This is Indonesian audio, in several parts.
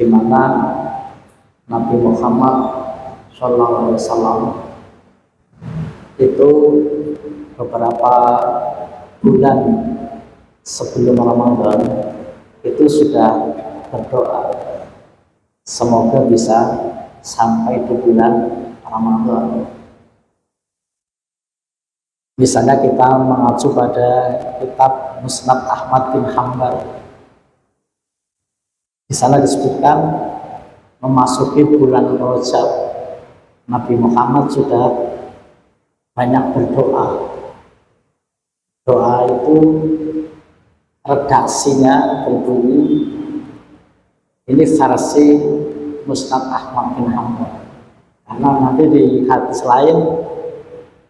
di mana Nabi Muhammad SAW itu beberapa bulan sebelum Ramadan itu sudah berdoa semoga bisa sampai di bulan Ramadan. Misalnya kita mengacu pada kitab Musnad Ahmad bin Hanbal, di sana disebutkan memasuki bulan Rajab Nabi Muhammad sudah banyak berdoa. Doa itu redaksinya berbunyi, ini versi Musnad Ahmad bin Hanbal, karena nanti di hadis lain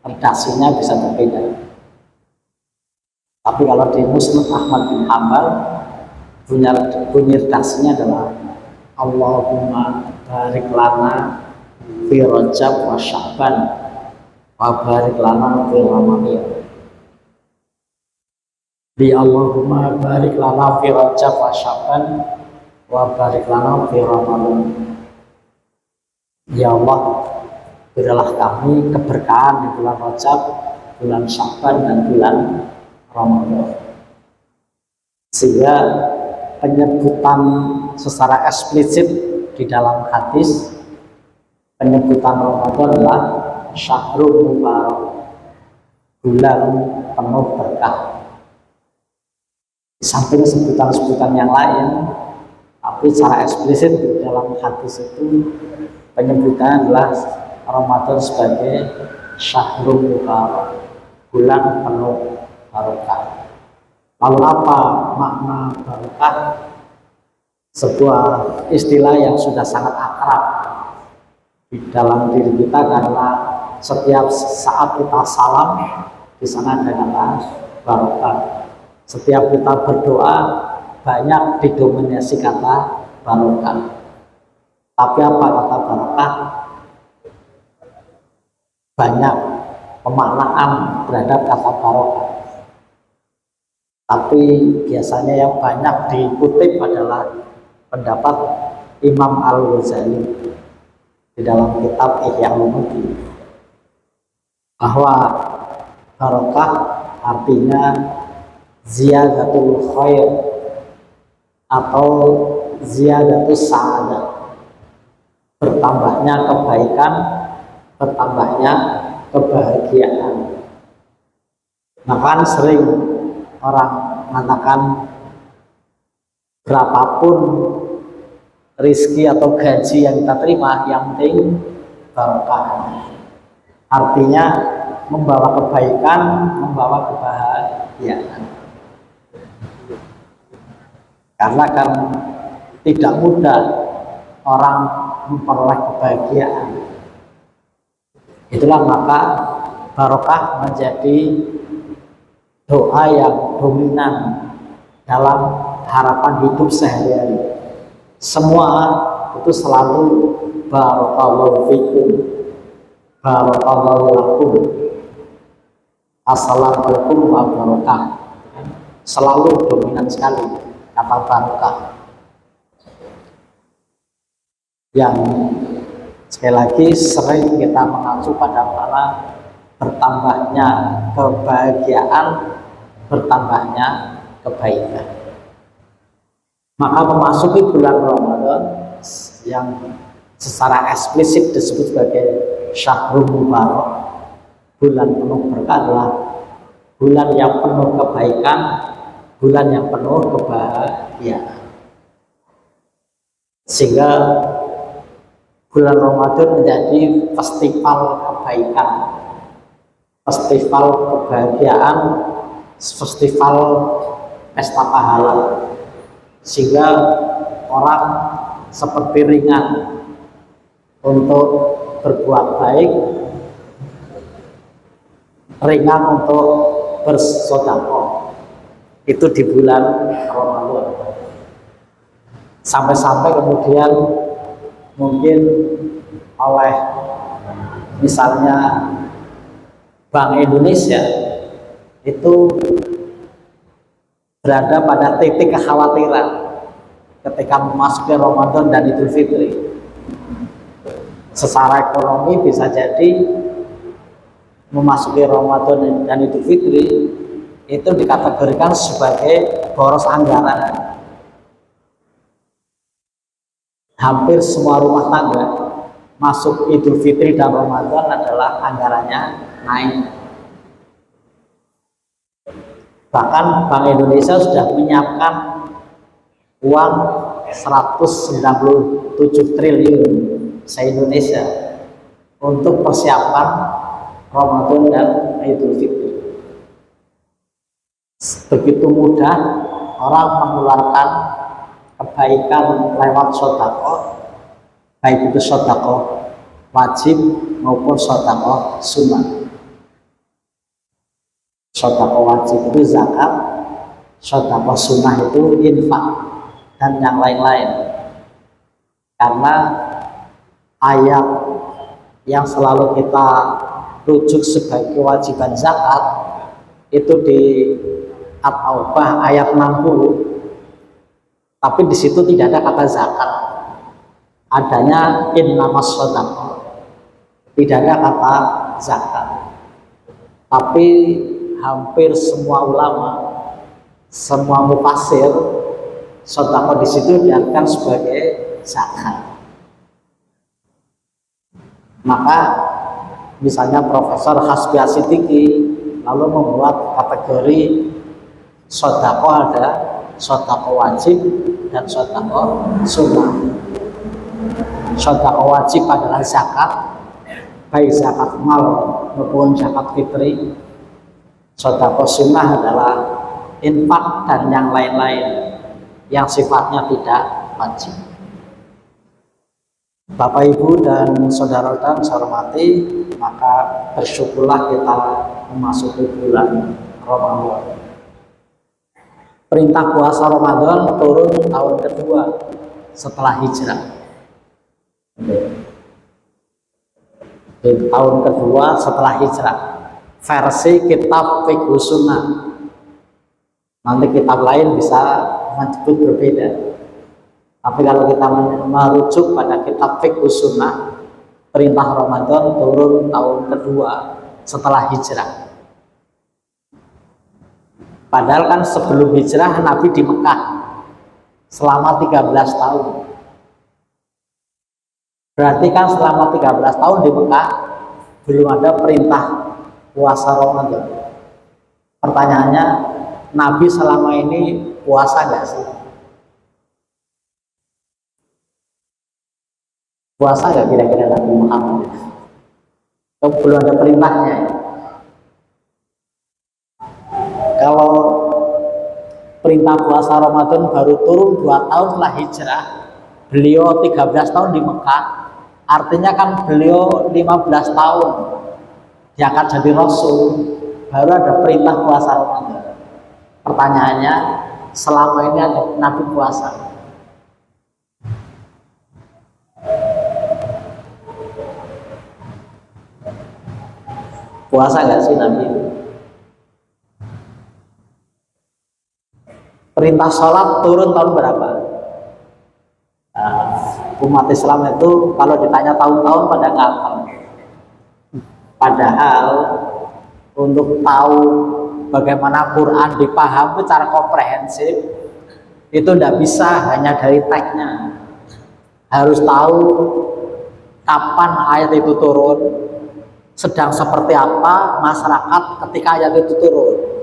redaksinya bisa berbeda. Tapi kalau di Musnad Ahmad bin Hanbal bunyi redaksinya adalah Allahumma barik lana fi Rajab wa Sya'ban wa barik lana fi Ramadan. Di Allahumma barik lana fi Rajab wa Sya'ban wa barik lana fi Ramadan. Ya Allah, berilah kami keberkahan di bulan Rajab, bulan Sya'ban dan bulan Ramadan. Sehingga penyebutan secara eksplisit di dalam hadis, penyebutan Ramadan adalah Syahrul Mubarak, bulan penuh berkah. Di samping sebutan-sebutan yang lain, tapi secara eksplisit di dalam hadis itu penyebutan adalah Ramadan sebagai Syahrul Mubarak, bulan penuh barokah. Lalu apa makna barokah? Sebuah istilah yang sudah sangat akrab di dalam diri kita, karena setiap saat kita salam di sana ada kata barokah. Setiap kita berdoa banyak didominasi kata barokah. Tapi apa kata barokah? Banyak pemaknaan terhadap kata barokah. Tapi biasanya yang banyak dikutip adalah pendapat Imam Al-Ghazali di dalam kitab Ihya Ulumuddin, bahwa barokah artinya ziyadatul khair atau ziyadatul sa'adah, bertambahnya kebaikan, bertambahnya kebahagiaan. Maka sering orang mengatakan berapapun rizki atau gaji yang kita terima, yang penting barokah. Artinya membawa kebaikan, membawa kebahagiaan. Karena kan tidak mudah orang memperoleh kebahagiaan. Itulah maka barokah menjadi doa yang dominan dalam harapan hidup sehari-hari. Semua itu selalu barakallahu fikum, barakallahu lakum, assalamualaikum wa barakah. Selalu dominan sekali kata barokah, yang sekali lagi sering kita mengacu pada malah bertambahnya kebahagiaan, bertambahnya kebaikan. Maka memasuki bulan Ramadan yang secara eksplisit disebut sebagai Syahrul Mubarak, bulan penuh berkah, adalah bulan yang penuh kebaikan, bulan yang penuh kebahagiaan. Sehingga bulan Ramadan menjadi festival kebaikan, festival kebahagiaan, festival pesta pahala. Sehingga orang seperti ringan untuk berbuat baik, ringan untuk bersedekah. Itu di bulan Ramadan. Sampai-sampai kemudian mungkin oleh misalnya Bank Indonesia itu berada pada titik kekhawatiran ketika memasuki Ramadan dan Idul Fitri. Secara ekonomi bisa jadi memasuki Ramadan dan Idul Fitri itu dikategorikan sebagai boros anggaran. Hampir semua rumah tangga masuk Idul Fitri dan Ramadan adalah anggarannya naik. Bahkan Bank Indonesia sudah menyiapkan uang 197 triliun se-Indonesia untuk persiapan Ramadan dan Idul Fitri. Begitu mudah orang mengeluarkan kebaikan lewat sedekah, baik itu sedekah wajib maupun sedekah sunnah. Sedekah wajib itu zakat, sedekah sunnah itu infak dan yang lain-lain. Karena ayat yang selalu kita rujuk sebagai kewajiban zakat itu di At-Taubah ayat 60. Tapi di situ tidak ada kata zakat. Adanya innamas shadaqah. Tidak ada kata zakat. Tapi hampir semua ulama, semua mufassir, sedekah di situ diartikan sebagai zakat. Maka misalnya Profesor Hasbi Asyidiki lalu membuat kategori sedekah, ada sedekah wajib dan sedekah sunnah. Sedekah wajib adalah zakat, baik zakat mal maupun zakat fitri. Sedekah sunnah adalah infak dan yang lain-lain yang sifatnya tidak wajib. Bapak Ibu dan saudara-saudara saya hormati, maka bersyukurlah kita memasuki bulan Ramadan. Perintah puasa Ramadan turun tahun kedua setelah hijrah. Di tahun kedua setelah hijrah, versi kitab Fiqh Sunnah. Nanti kitab lain bisa menyebut berbeda. Tapi kalau kita merujuk pada kitab Fiqh Sunnah, perintah Ramadan turun tahun kedua setelah hijrah. Padahal kan sebelum hijrah Nabi di Mekah selama 13 tahun. Berarti kan selama 13 tahun di Mekah belum ada perintah puasa Ramadan. Pertanyaannya, Nabi selama ini puasa nggak sih? Puasa nggak kira-kira Nabi Muhammad? Kalau belum ada perintahnya. Kalau perintah puasa Ramadan baru turun 2 tahun setelah hijrah, beliau 13 tahun di Mekah, artinya kan beliau 15 tahun diangkat jadi Rasul, baru ada perintah puasa Ramadan. Pertanyaannya, selama ini ada Nabi puasa? Puasa nggak sih Nabi? Perintah sholat turun tahun berapa? Umat Islam itu kalau ditanya tahun-tahun pada nggak tahu. Padahal untuk tahu bagaimana Quran dipahami secara komprehensif itu tidak bisa hanya dari teksnya. Harus tahu kapan ayat itu turun, sedang seperti apa masyarakat ketika ayat itu turun.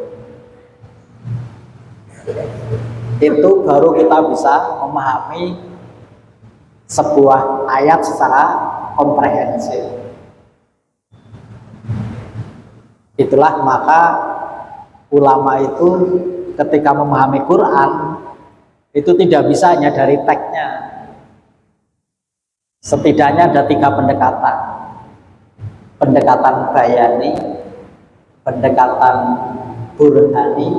Itu baru kita bisa memahami sebuah ayat secara komprehensif. Itulah maka ulama itu ketika memahami Quran itu tidak bisa hanya dari teksnya. Setidaknya ada 3 pendekatan. Pendekatan bayani, pendekatan burhani,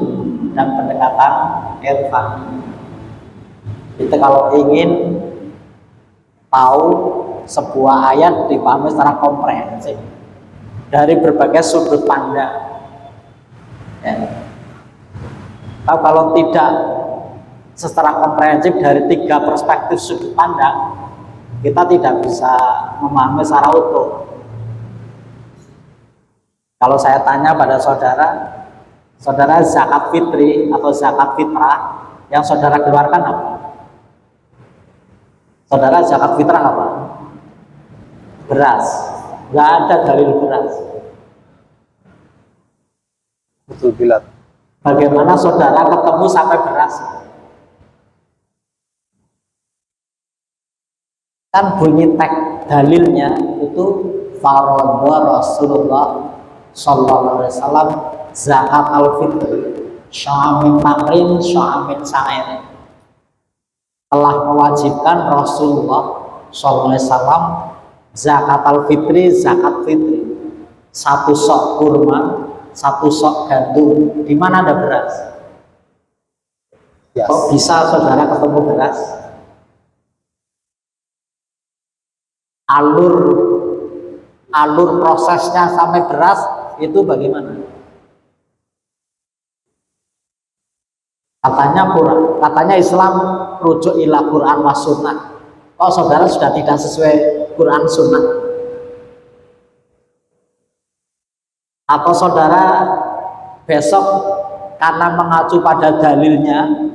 dan pendekatan irfani. Itu kalau ingin tahu sebuah ayat dipahami secara komprehensif dari berbagai sudut pandang. Ya. Kalau tidak secara komprehensif dari 3 perspektif sudut pandang, kita tidak bisa memahami secara utuh. Kalau saya tanya pada saudara, saudara zakat fitri atau zakat fitrah yang saudara keluarkan apa? Saudara zakat fitrah apa? Beras. Nggak ada dalil beras. Betul Bilat. Bagaimana saudara ketemu sampai beras? Kan bunyi teks dalilnya itu faradha Rasulullah sallallahu alaihi wasallam zakat al-fitr sya'amin tamrin sya'amin sa'ir. Telah mewajibkan Rasulullah sallallahu alaihi wasallam zakat al-fitri, zakat fitri. 1 sok kurma, 1 sok gandum. Di mana ada beras? Yes. Kok bisa saudara ketemu beras? Alur prosesnya sampai beras itu bagaimana? Katanya Islam rujuk ila Quran was sunnah. Kok saudara sudah tidak sesuai Quran sunnah? Atau saudara besok karena mengacu pada dalilnya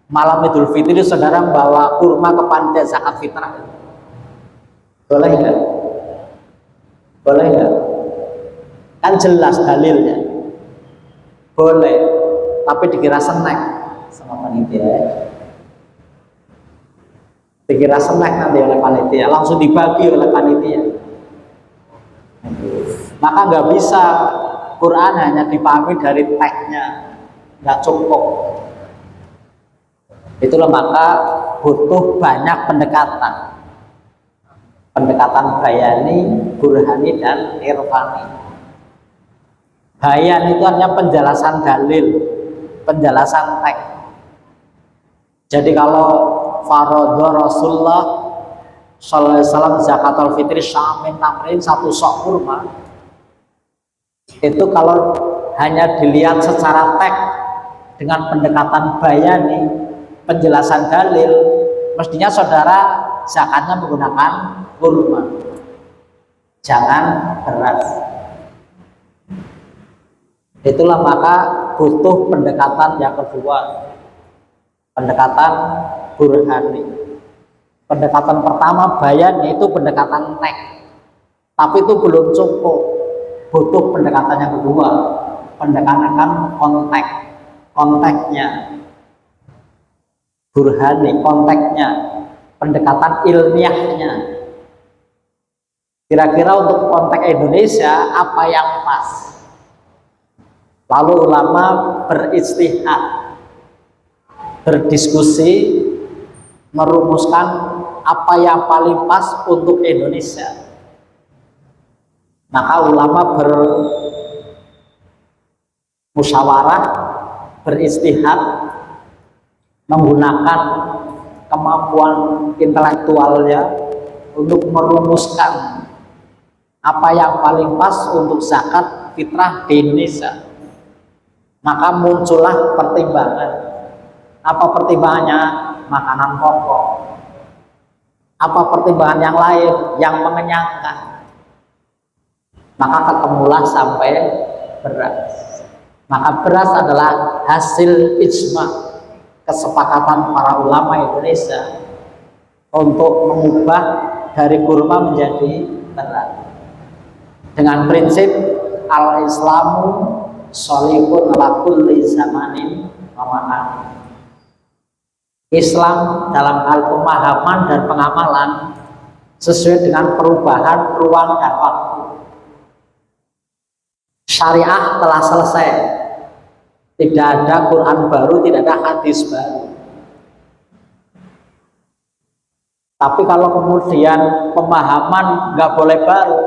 malam Idul Fitri saudara membawa kurma ke panitia zakat fitrah? Boleh nggak? Boleh nggak? Kan jelas dalilnya. Boleh, tapi dikira snack sama panitia. Dikira snack nanti oleh panitia, langsung dibagi oleh panitia. Maka nggak bisa Quran hanya dipahami dari teksnya, nggak cukup. Itulah maka butuh banyak pendekatan. Pendekatan bayani, burhani, dan irfani. Bayan itu hanya penjelasan dalil, penjelasan teks. Jadi kalau faradha Rasulullah sallallahu alaihi wasallam zakatul fitri sya'amin tamrin 1 sok kurma, itu kalau hanya dilihat secara teks dengan pendekatan bayani, penjelasan dalil, mestinya saudara zakatnya menggunakan kurma, jangan beras. Itulah maka butuh pendekatan yang kedua, pendekatan burhani. Pendekatan pertama bayan itu pendekatan teks, tapi itu belum cukup. Butuh pendekatan yang kedua, pendekatan konteksnya. Burhani, konteksnya, pendekatan ilmiahnya. Kira-kira untuk konteks Indonesia apa yang pas? Lalu ulama beristihad, berdiskusi, merumuskan apa yang paling pas untuk Indonesia. Maka ulama bermusyawarah, beristihad, menggunakan kemampuan intelektualnya untuk merumuskan apa yang paling pas untuk zakat fitrah di Indonesia. Maka muncullah pertimbangan. Apa pertimbangannya? Makanan pokok. Apa pertimbangan yang lain yang mengenyangkan? Maka ketemulah sampai beras. Maka beras adalah hasil ijma, kesepakatan para ulama Indonesia untuk mengubah dari kurma menjadi beras dengan prinsip al-islamu sholihun ala kulli zamanin wa makan. Islam dalam hal pemahaman dan pengamalan sesuai dengan perubahan ruang dan waktu. Syariah telah selesai, tidak ada Quran baru, tidak ada hadis baru. Tapi kalau kemudian pemahaman nggak boleh baru,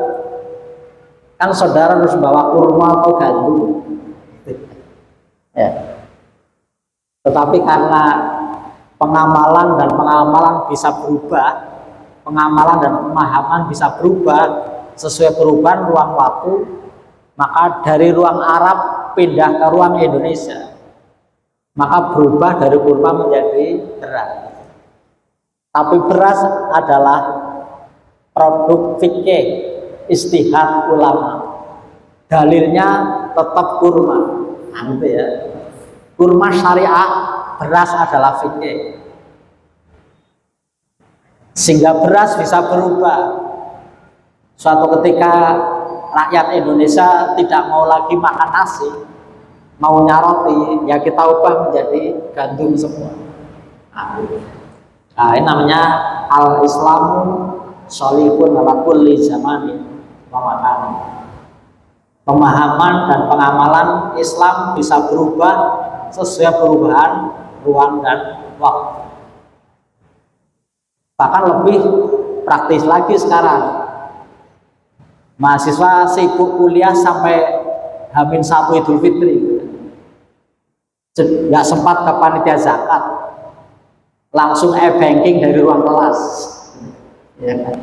kan saudara harus bawa kurma atau gandum. Ya. Tetapi karena pengamalan dan pengamalan bisa berubah, pengamalan dan pemahaman bisa berubah sesuai perubahan ruang waktu, maka dari ruang Arab pindah ke ruang Indonesia. maka berubah dari kurma menjadi beras. Tapi beras adalah produk fikih istihad ulama. Dalilnya tetap kurma. Nah, itu ya. Kurma syariah, beras adalah fikih. Sehingga beras bisa berubah. Suatu ketika rakyat Indonesia tidak mau lagi makan nasi, maunya roti, ya kita ubah menjadi gandum semua. Nah, ini namanya al-Islamu sholihun ala kulli zamanin wa makanin. Pemahaman dan pengamalan Islam bisa berubah sesuai perubahan ruang dan waktu. Bahkan lebih praktis lagi sekarang. Mahasiswa sibuk kuliah sampai H-1 Idul Fitri, nggak sempat ke panitia zakat, langsung e-banking dari ruang kelas, ya kan?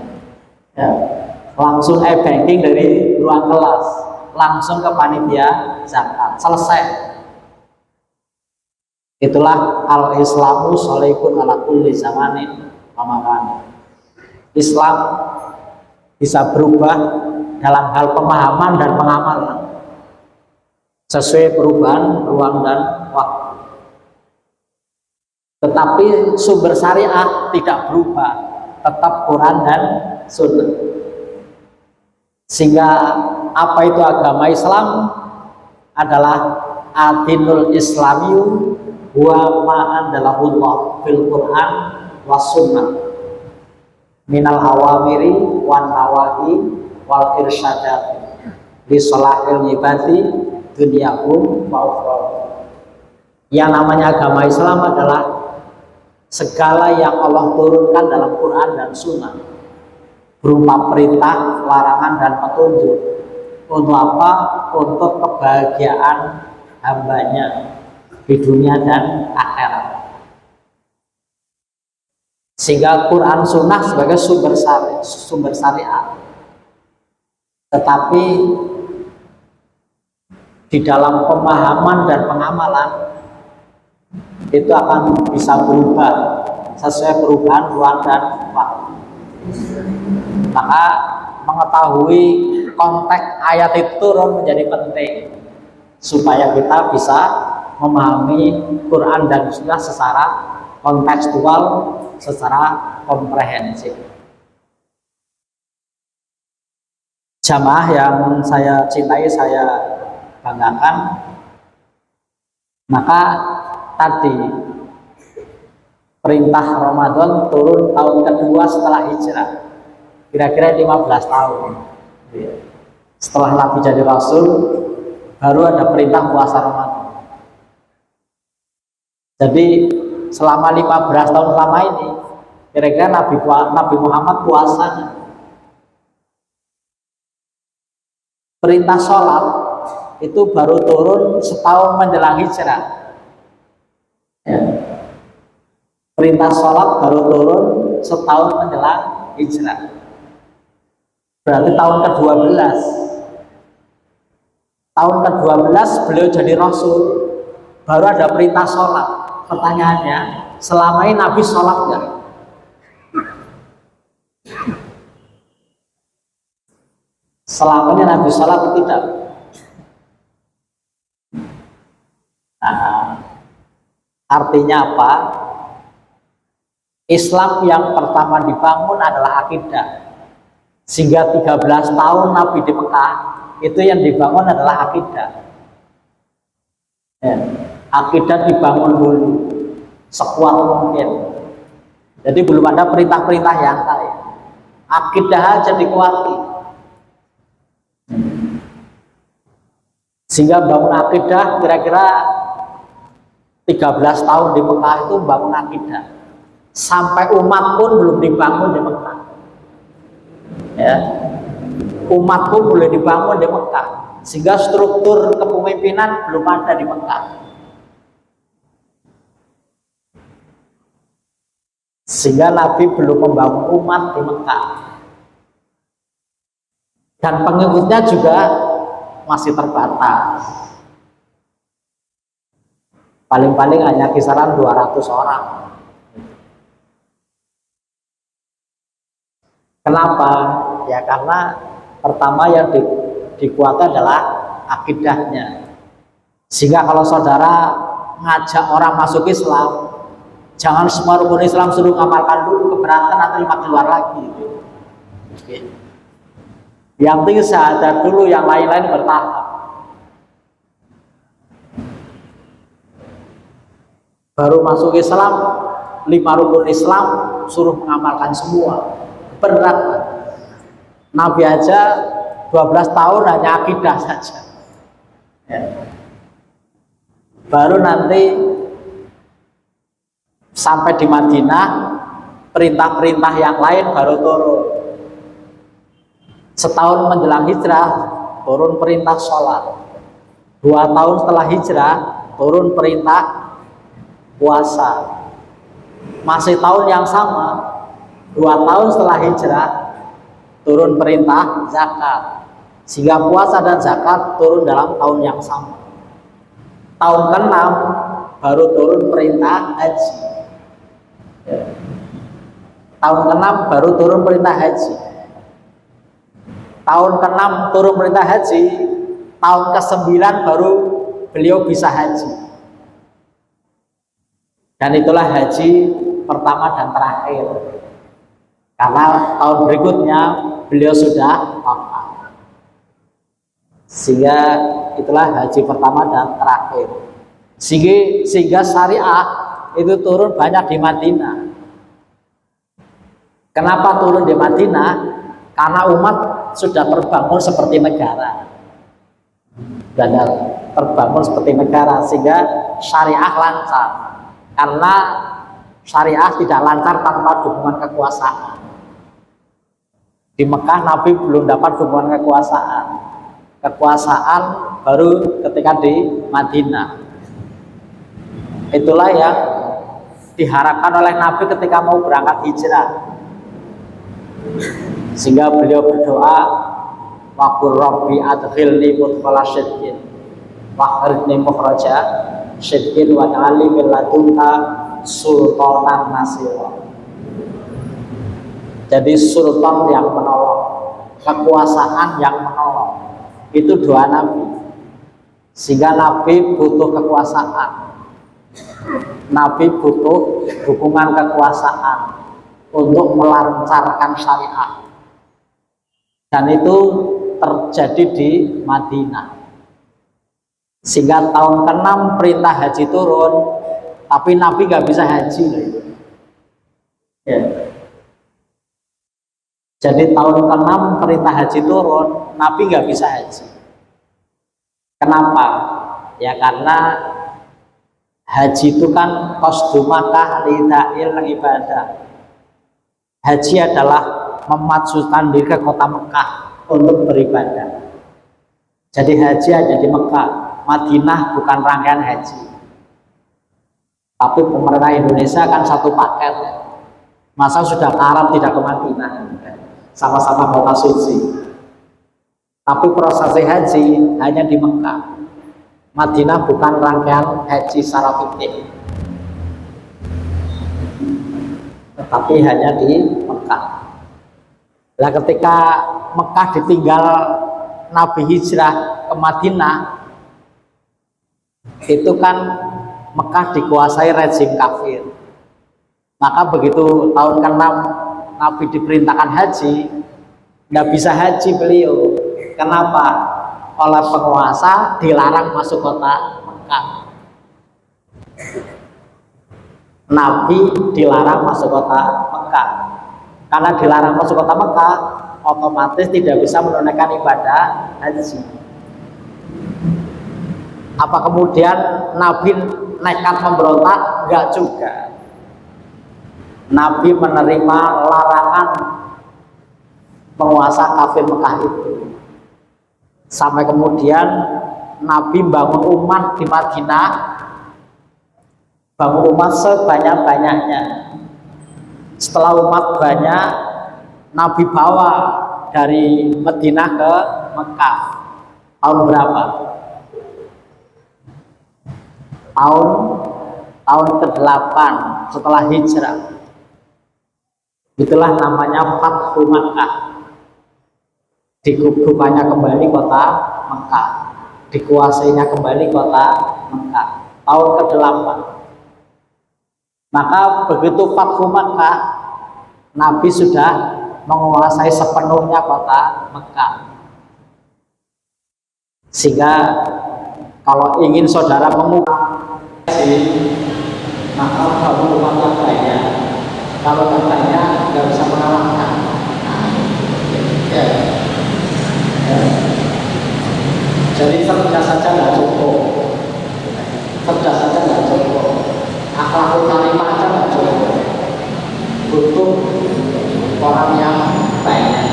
Ya, langsung e-banking dari ruang kelas, langsung ke panitia zakat, selesai. Itulah al-Islamu sholihun ala kulli zamanin wa makanin. Islam bisa berubah dalam hal pemahaman dan pengamalan sesuai perubahan ruang dan waktu. Tetapi sumber syariah tidak berubah, tetap Quran dan Sunnah. Sehingga apa itu agama Islam adalah adinul islamiyu wa ma'andalahullah fil Quran was sunnah minal awamiri wan nawahi wal irsyadat li sholahil ibadi dunyahum wa ukhrawahum. Yang namanya agama Islam adalah segala yang Allah turunkan dalam Quran dan Sunnah berupa perintah, larangan, dan petunjuk. Untuk apa? Untuk kebahagiaan hambanya di dunia dan akhirat. Sehingga Quran Sunnah sebagai sumber syariat. Tetapi di dalam pemahaman dan pengamalan itu akan bisa berubah sesuai perubahan ruang dan waktu. Maka mengetahui konteks ayat itu turun menjadi penting supaya kita bisa memahami Quran dan Sunnah secara kontekstual, secara komprehensif. Jamaah yang saya cintai, saya banggakan, maka tadi perintah Ramadan turun tahun kedua setelah hijrah, kira-kira 15 tahun. Setelah Nabi jadi Rasul, baru ada perintah puasa Ramadan. Jadi selama 15 tahun selama ini, kira-kira Nabi Muhammad puasanya. Perintah sholat itu baru turun setahun menjelang hijrah. Ya. Perintah sholat baru turun setahun menjelang hijrah. Berarti tahun ke-12. Tahun ke-12 beliau jadi Rasul, baru ada perintah sholat. Pertanyaannya, selama ini Nabi sholat nggak? Selamanya Nabi sholat tidak. Nah, artinya apa? Islam yang pertama dibangun adalah akidah. Sehingga 13 tahun Nabi di Mekah, itu yang dibangun adalah akidah. Ya, akidah dibangun dulu sekuat mungkin. Jadi belum ada perintah-perintah yang lain. Akidah aja dikuati. Sehingga bangun akidah kira-kira 13 tahun di Mekah itu bangun akidah. Sampai umat pun belum dibangun di Mekah. Ya. Umat pun boleh dibangun di Mekah. Sehingga struktur kepemimpinan belum ada di Mekah. Sehingga Nabi belum membangun umat di Mekah. Dan pengikutnya juga masih terbatas. paling-paling hanya kisaran 200 orang. Kenapa? Ya karena pertama yang dikuatkan adalah akidahnya. Sehingga kalau saudara ngajak orang masuk Islam, jangan semua rukun Islam suruh ngamalkan dulu, keberatan nanti keluar lagi. Oke. Yang penting syahadat dulu, yang lain-lain bertahap. Baru masuk Islam, 5 rukun Islam suruh mengamalkan semua. Berat. Nabi aja 12 tahun hanya akidah saja. Ya. Baru nanti sampai di Madinah, perintah-perintah yang lain baru turun. Setahun menjelang hijrah turun perintah sholat. 2 tahun setelah hijrah turun perintah puasa. Masih tahun yang sama, 2 tahun setelah hijrah turun perintah zakat. Sehingga puasa dan zakat turun dalam tahun yang sama. Tahun ke-6 baru turun perintah haji. Tahun ke-6 baru turun perintah haji. Tahun ke-6 turun perintah haji, tahun ke-9 baru beliau bisa haji. Dan itulah haji pertama dan terakhir. Karena tahun berikutnya beliau sudah wafat. Sehingga itulah haji pertama dan terakhir. Sehingga syariah itu turun banyak di Madinah. Kenapa turun di Madinah? Karena umat sudah terbangun seperti negara. Dan terbangun seperti negara, sehingga syariah lancar. Karena syariah tidak lancar tanpa dukungan kekuasaan. Di Mekah Nabi belum dapat dukungan kekuasaan. Kekuasaan baru ketika di Madinah. Itulah yang diharapkan oleh Nabi ketika mau berangkat hijrah. Sehingga beliau berdoa, wa qur rabbi adkhilni mudkhala syidqin wa akhrijni mukhraja syidqin wa ta'ali min ladunka sultanan nasira. Jadi sultan yang menolong, kekuasaan yang menolong, itu doa Nabi. Sehingga Nabi butuh kekuasaan, Nabi butuh dukungan kekuasaan untuk melancarkan syariah. Dan itu terjadi di Madinah. Sehingga tahun ke-6 perintah haji turun, tapi Nabi nggak bisa haji. Ya. Jadi tahun ke-6 perintah haji turun, Nabi nggak bisa haji. Kenapa? Ya karena haji itu kan qasdumakah lida'il ibadah. Haji adalah memajukan diri ke kota Mekah untuk beribadah. Jadi haji hanya di Mekah, Madinah bukan rangkaian haji. Tapi pemerintah Indonesia kan satu paket. Masa sudah ke Arab tidak ke Madinah? Sama-sama kota suci. Tapi proses haji hanya di Mekah. Madinah bukan rangkaian haji secara fikih, tetapi hanya di Mekah. Nah, ketika Mekah ditinggal Nabi hijrah ke Madinah, itu kan Mekah dikuasai rezim kafir. Maka begitu tahun ke-6 Nabi diperintahkan haji, nggak bisa haji beliau. Kenapa? Oleh penguasa dilarang masuk kota Mekah. Nabi dilarang masuk kota Mekah. Karena dilarang masuk kota Mekah, otomatis tidak bisa menunaikan ibadah haji. Apa kemudian Nabi nekat memberontak? Enggak juga. Nabi menerima larangan penguasa kafir Mekah itu. Sampai kemudian Nabi bangun umat di Madinah, bangun umat sebanyak-banyaknya. Setelah umat banyak, Nabi bawa dari Madinah ke Mekah. Tahun berapa? tahun tahun ke-8 setelah hijrah. Itulah namanya Fathu Makkah. Dibukanya kembali kota Mekah, dikuasainya kembali kota Mekah tahun ke-8. Maka begitu Fathu Makkah, Nabi sudah menguasai sepenuhnya kota Mekah. Sehingga kalau ingin saudara mengubah, maka baru umat yang banyak. Kalau yang banyak nggak bisa mengalahkan. Ya. Ya. Jadi cerdas saja nggak cukup, cerdas saja nggak cukup, akhlakul karimah aja nggak cukup, butuh orang yang banyak.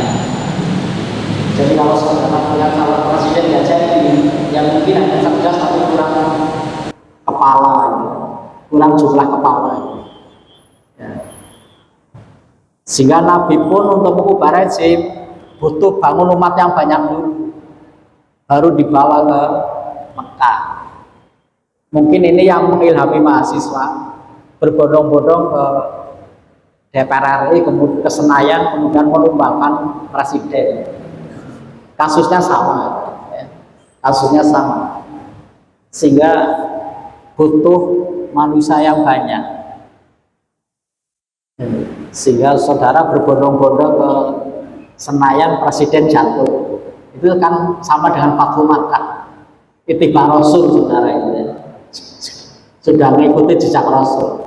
Jadi kalau saudara melihat calon presiden ya jadi, yang mungkin hanya cerdas tapi kurang kepala, kurang jumlah kepala. Ya. Sehingga Nabi pun untuk mengubah rezim butuh bangun umat yang banyak dulu, baru dibawa ke Mekah. Mungkin ini yang mengilhami mahasiswa berbondong-bondong ke DPR RI, kemudian ke Senayan, kemudian menumbangkan presiden. Kasusnya sama, ya. Kasusnya sama, sehingga butuh manusia yang banyak. Sehingga saudara berbondong-bondong ke Senayan, presiden jatuh. Itu kan sama dengan Fathu Makkah. Ittiba Rasul, saudara itu ya. Sudah mengikuti jejak Rasul.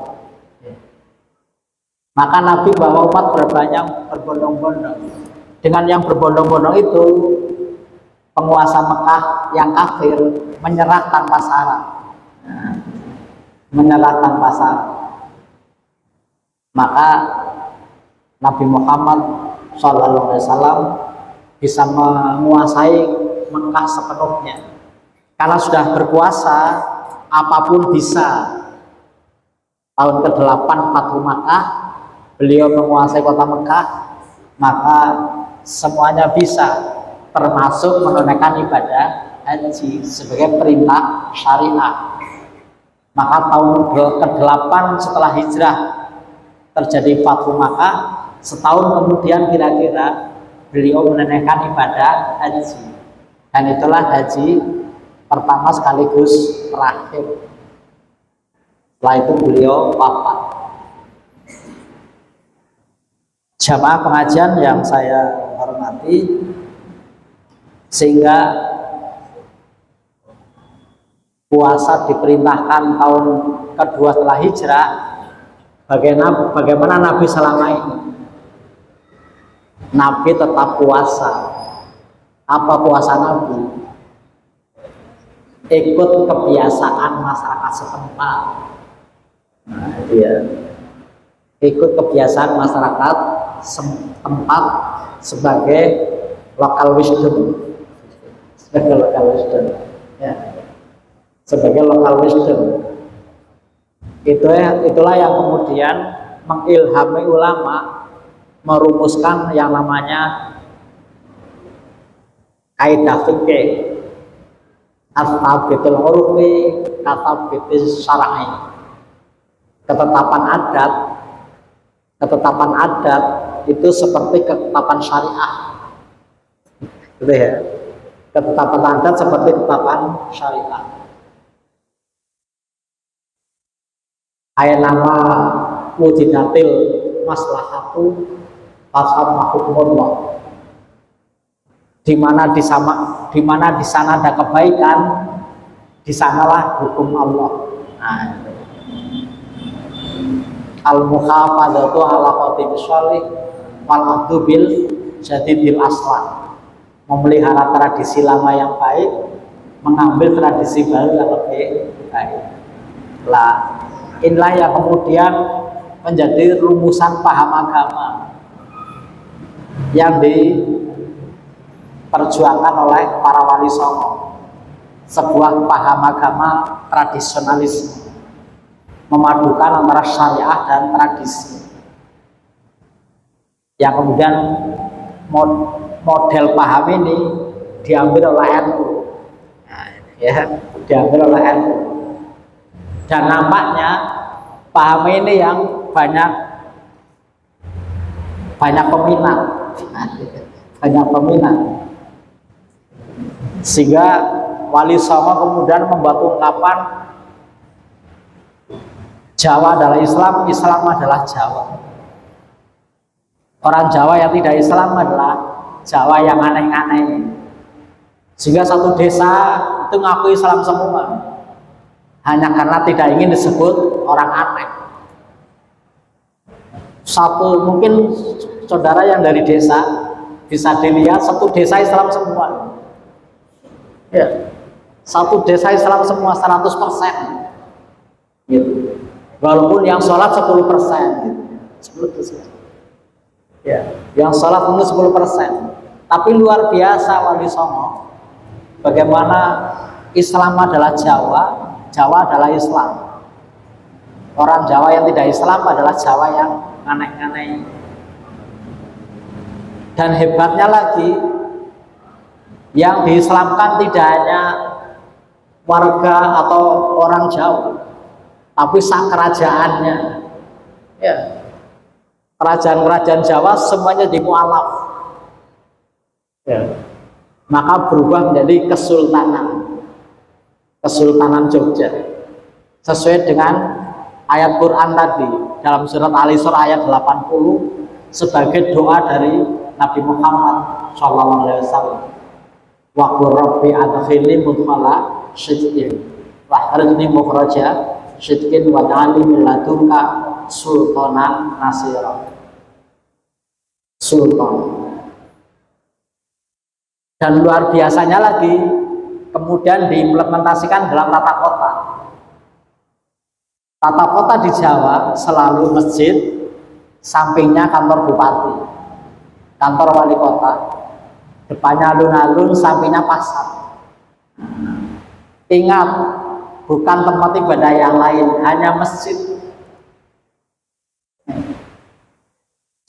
Maka Nabi bawa umat berbanyak berbondong-bondong. Dengan yang berbondong-bondong itu, penguasa Mekah yang kafir menyerah tanpa syarat. Menyerah tanpa syarat. Maka Nabi Muhammad SAW bisa menguasai Mekah sepenuhnya. Karena sudah berkuasa, apapun bisa. Tahun ke-8 Fathu Makkah, beliau menguasai kota Mekah, maka semuanya bisa, termasuk menunaikan ibadah haji sebagai perintah syariah. Maka tahun ke-8 setelah hijrah terjadi Fathu Makkah, setahun kemudian kira-kira beliau menunaikan ibadah haji, dan itulah haji pertama sekaligus terakhir. Setelah itu beliau wafat. Jamaah pengajian yang saya hormati, sehingga puasa diperintahkan tahun kedua setelah hijrah. Bagaimana Nabi selama ini? Nabi tetap puasa. Apa puasa Nabi? Ikut kebiasaan masyarakat setempat. Nah, ya. Ikut kebiasaan masyarakat setempat sebagai local wisdom. Sebagai local wisdom. Ya. Sebagai local wisdom. Itulah yang kemudian mengilhami ulama merumuskan yang namanya kaidah fikih at-tabitul urfi katabitis syar'i. Ketetapan adat itu seperti ketetapan syariah, gitu ya. Ketetapan adat seperti ketetapan syariah. Ayat nama wujidatil maslahatu fasamma hukmullah. Di mana di sana ada kebaikan, di sanalah hukum Allah. Nah, al-muhafadzatu ala qatibis sholih wal abdu bil jadidil aslah. Memelihara tradisi lama yang baik, mengambil tradisi baru yang lebih baik. Lah, inilah yang kemudian menjadi rumusan paham agama yang diperjuangkan oleh para wali songo. Sebuah paham agama tradisionalis, memadukan antara syariah dan tradisi, yang kemudian model paham ini diambil oleh NU. Nah, ya, diambil oleh NU. Dan nampaknya paham ini yang banyak peminat, banyak peminat. Sehingga Wali Songo kemudian membuat ungkapan Jawa adalah Islam, Islam adalah Jawa. Orang Jawa yang tidak Islam adalah Jawa yang aneh-aneh. Sehingga satu desa itu ngaku Islam semua, hanya karena tidak ingin disebut orang aneh. Satu mungkin saudara yang dari desa bisa dilihat satu desa Islam semua. Ya, satu desa Islam semua 100%. Gitu. Walaupun yang sholat 10%, gitu. 10%. Ya, yang sholat mungkin 10%. Tapi luar biasa Wali Songo. Bagaimana Islam adalah Jawa, Jawa adalah Islam. Orang Jawa yang tidak Islam adalah Jawa yang aneh-aneh. Dan hebatnya lagi, yang diislamkan tidak hanya warga atau orang Jawa, tapi sak kerajaannya. Ya. Kerajaan-kerajaan Jawa semuanya dimualaf. Ya. Maka berubah menjadi Kesultanan Jogja, sesuai dengan ayat Quran tadi dalam surat Al-Isra ayat 80 sebagai doa dari Nabi Muhammad SAW. Wa qur rabbi adkhilni mudkhala sidqin wa akhrijni mukhraja sidqin wa ja'alni min ladunka sultanan nasira. Sultan. Dan luar biasanya lagi kemudian diimplementasikan dalam tata kota. Tata kota di Jawa selalu masjid, sampingnya kantor bupati, kantor wali kota, depannya alun-alun, sampingnya pasar. Ingat, bukan tempat ibadah yang lain, hanya masjid.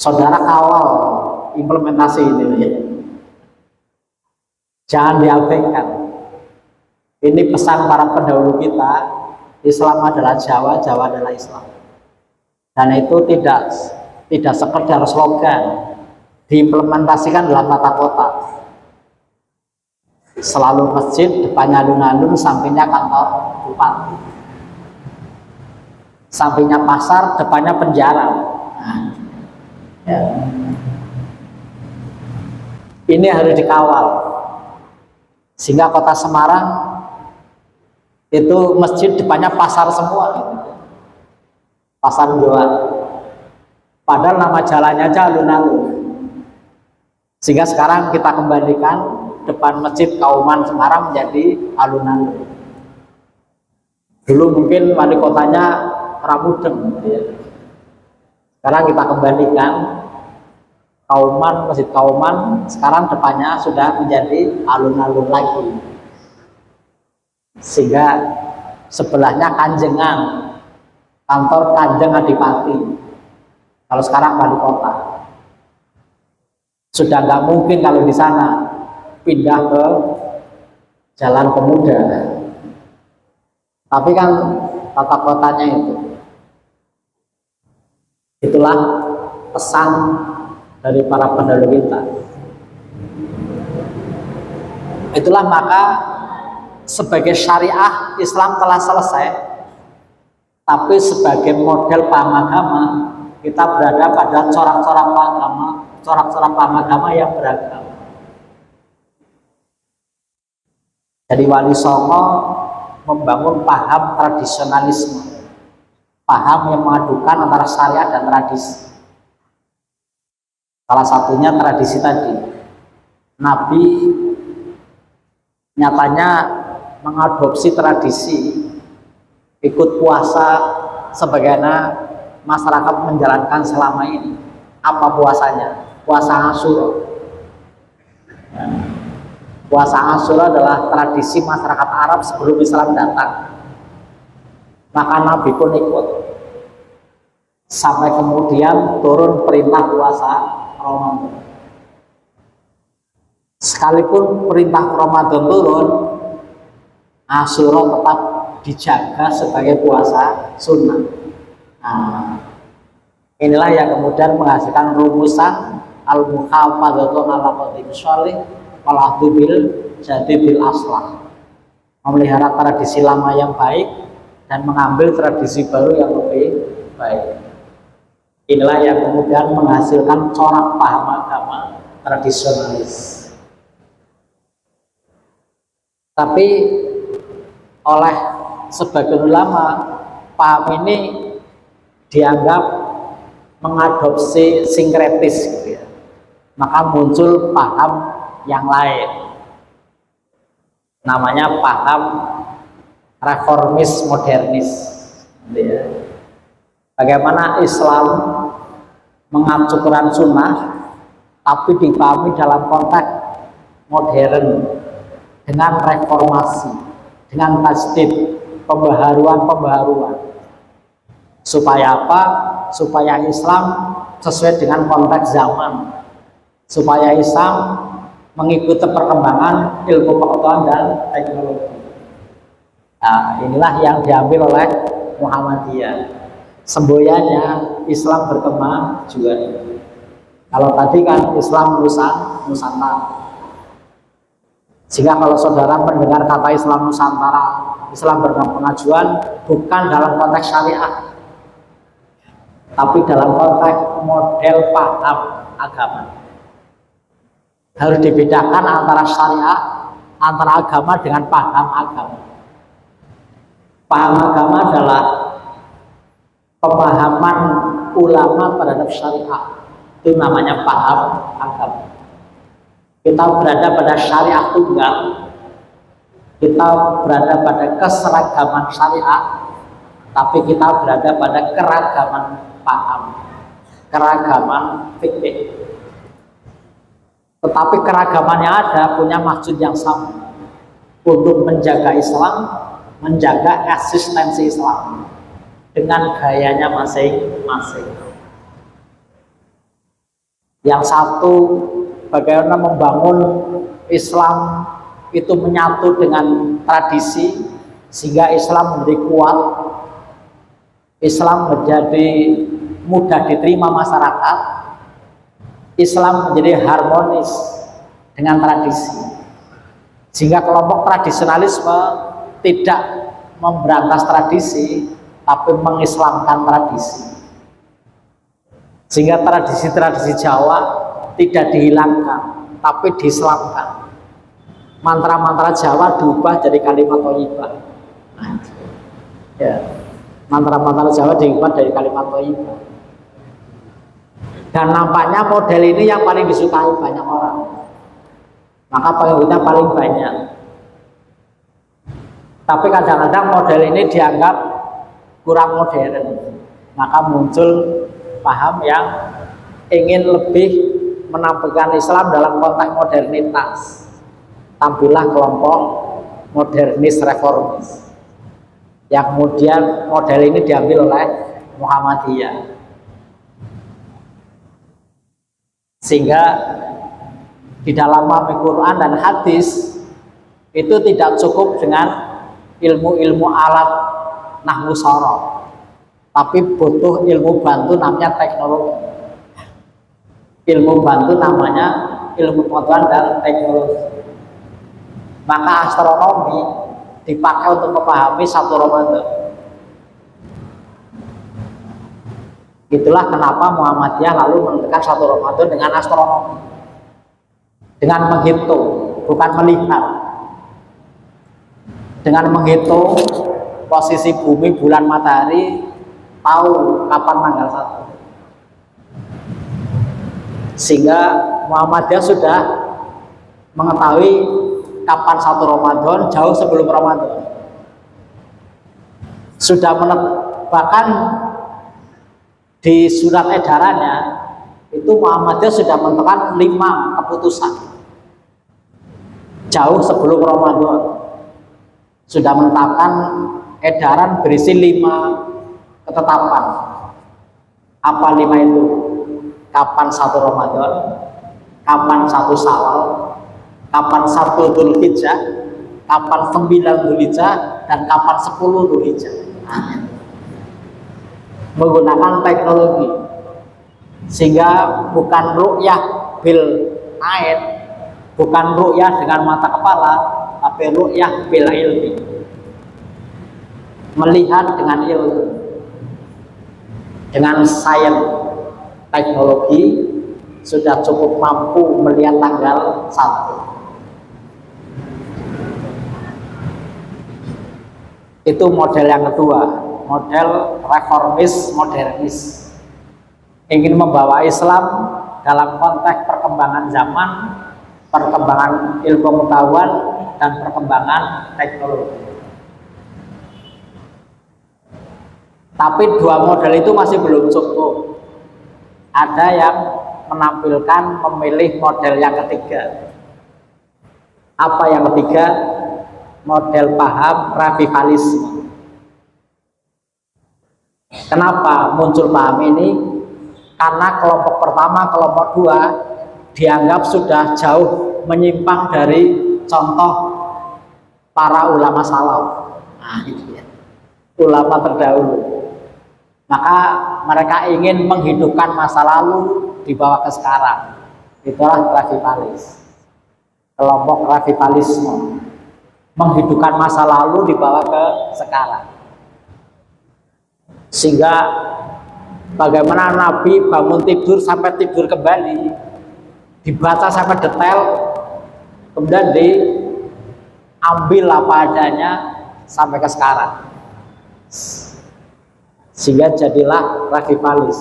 Saudara kawal implementasi ini. Jangan diabaikan. Ini pesan para pendahulu kita, Islam adalah Jawa, Jawa adalah Islam. Dan itu tidak sekedar slogan, diimplementasikan dalam tata kota. Selalu masjid, depannya alun-alun, sampingnya kantor bupati. Sampingnya pasar, depannya penjara. Ya. Ini harus dikawal. Sehingga kota Semarang itu masjid depannya pasar semua, pasar jual. Padahal nama jalannya aja alun-alun. Sehingga sekarang kita kembalikan depan masjid Kauman Semarang menjadi alun-alun. Dulu mungkin wali kotanya Ramudeng, ya. Sekarang kita kembalikan Kauman, Masjid Kauman, sekarang depannya sudah menjadi alun-alun lagi. Sehingga sebelahnya Kanjengan, kantor Kanjeng Adipati. Kalau sekarang wali kota. Sudah nggak mungkin kalau di sana pindah ke Jalan Pemuda. Tapi kan tata kotanya itu. Itulah pesan dari para pendahulu kita. Itulah maka sebagai syariah Islam telah selesai, tapi sebagai model paham agama kita berada pada corak-corak paham agama yang beragam. Jadi Wali Songo membangun paham tradisionalisme, paham yang mengadukan antara syariat dan tradisi. Salah satunya tradisi tadi. Nabi nyatanya mengadopsi tradisi ikut puasa sebagaimana masyarakat menjalankan selama ini. Apa puasanya? Puasa Asyura. Puasa Asyura adalah tradisi masyarakat Arab sebelum Islam datang. Maka Nabi pun ikut. Sampai kemudian turun perintah puasa Ramadan. Sekalipun perintah Ramadan turun, Asyura tetap dijaga sebagai puasa sunnah. Nah, inilah yang kemudian menghasilkan rumusan al-muhafadzatu ala qadimi sholih wal ahdu bil jadi bil aslah, memelihara tradisi lama yang baik dan mengambil tradisi baru yang lebih baik. Inilah yang kemudian menghasilkan corak paham agama tradisionalis. Tapi oleh sebagian ulama, paham ini dianggap mengadopsi sinkretis gitu ya. Maka muncul paham yang lain, namanya paham reformis modernis gitu ya. Bagaimana Islam mengacu Quran Sunnah tapi dipahami dalam konteks modern dengan reformasi, dengan tajdid, pembaharuan. Supaya apa? Supaya Islam sesuai dengan konteks zaman, supaya Islam mengikuti perkembangan ilmu pengetahuan dan teknologi. Nah, inilah yang diambil oleh Muhammadiyah. Semboyannya Islam berkembang juga. Kalau tadi kan Islam Nusantara. Sehingga kalau saudara mendengar kata Islam Nusantara, Islam berkemajuan, bukan dalam konteks syariah, tapi dalam konteks model paham agama. Harus dibedakan antara syariah, antara agama dengan paham agama. Paham agama adalah pemahaman ulama terhadap syariah, itu namanya paham agama. Kita berada pada syariah tunggal, kita berada pada keseragaman syariah, tapi kita berada pada keragaman paham, keragaman fikih. Tetapi keragamannya ada punya maksud yang sama, untuk menjaga Islam, menjaga eksistensi Islam dengan gayanya masing-masing. Yang satu bagaimana membangun Islam itu menyatu dengan tradisi sehingga Islam menjadi kuat, Islam menjadi mudah diterima masyarakat, Islam menjadi harmonis dengan tradisi, sehingga kelompok tradisionalisme tidak memberantas tradisi tapi mengislamkan tradisi, sehingga tradisi-tradisi Jawa tidak dihilangkan tapi diislamkan. Mantra-mantra Jawa diubah jadi kalimat thayyibah. Ya, mantra-mantra Jawa diubah dari kalimat thayyibah. Dan nampaknya model ini yang paling disukai banyak orang, maka pengikutnya paling banyak. Tapi kadang-kadang model ini dianggap kurang modern, maka muncul paham yang ingin lebih menampilkan Islam dalam konteks modernitas. Tampillah kelompok modernis reformis, yang kemudian model ini diambil oleh Muhammadiyah. Sehingga di dalam memahami Quran dan hadis itu tidak cukup dengan ilmu-ilmu alat nahwu sorof, tapi butuh ilmu bantu namanya teknologi, ilmu bantu namanya ilmu pengetahuan dan teknologi. Maka astronomi dipakai untuk memahami satu Ramadan. Itulah kenapa Muhammadiyah lalu menentukan satu Ramadan dengan astronomi, dengan menghitung, bukan melihat. Dengan menghitung posisi bumi, bulan, matahari, tahu kapan tanggal 1. Sehingga Muhammadiyah sudah mengetahui kapan satu Ramadan jauh sebelum Ramadan. Sudah bahkan di surat edarannya itu Muhammadiyah sudah menentukan 5 keputusan jauh sebelum Ramadan. Sudah menetapkan edaran berisi 5 ketetapan. Apa 5 itu? Kapan satu Ramadan, kapan satu Syawal, kapan satu Dzulhijjah, kapan 9 Dzulhijjah dan kapan 10 Dzulhijjah. Menggunakan teknologi, sehingga bukan ru'yah bil ain, bukan ru'yah dengan mata kepala, tapi ru'yah bil ilmi, melihat dengan ilmu, dengan sains. Teknologi sudah cukup mampu melihat tanggal 1. Itu model yang kedua, model reformis modernis, ingin membawa Islam dalam konteks perkembangan zaman, perkembangan ilmu pengetahuan, dan perkembangan teknologi. Tapi dua model itu masih belum cukup. Ada yang menampilkan memilih model yang ketiga. Apa yang ketiga? Model paham revivalisme. Kenapa muncul paham ini? Karena kelompok pertama, kelompok dua dianggap sudah jauh menyimpang dari contoh para ulama salaf. Nah, itu ya. Ulama terdahulu. Maka mereka ingin menghidupkan masa lalu dibawa ke sekarang. Itulah revivalis. Kelompok revivalisme. Menghidupkan masa lalu dibawa ke sekarang. Sehingga bagaimana Nabi bangun tidur sampai tidur kembali, dibaca sampai detail, kemudian diambil apa adanya sampai ke sekarang. Sehingga jadilah revivalis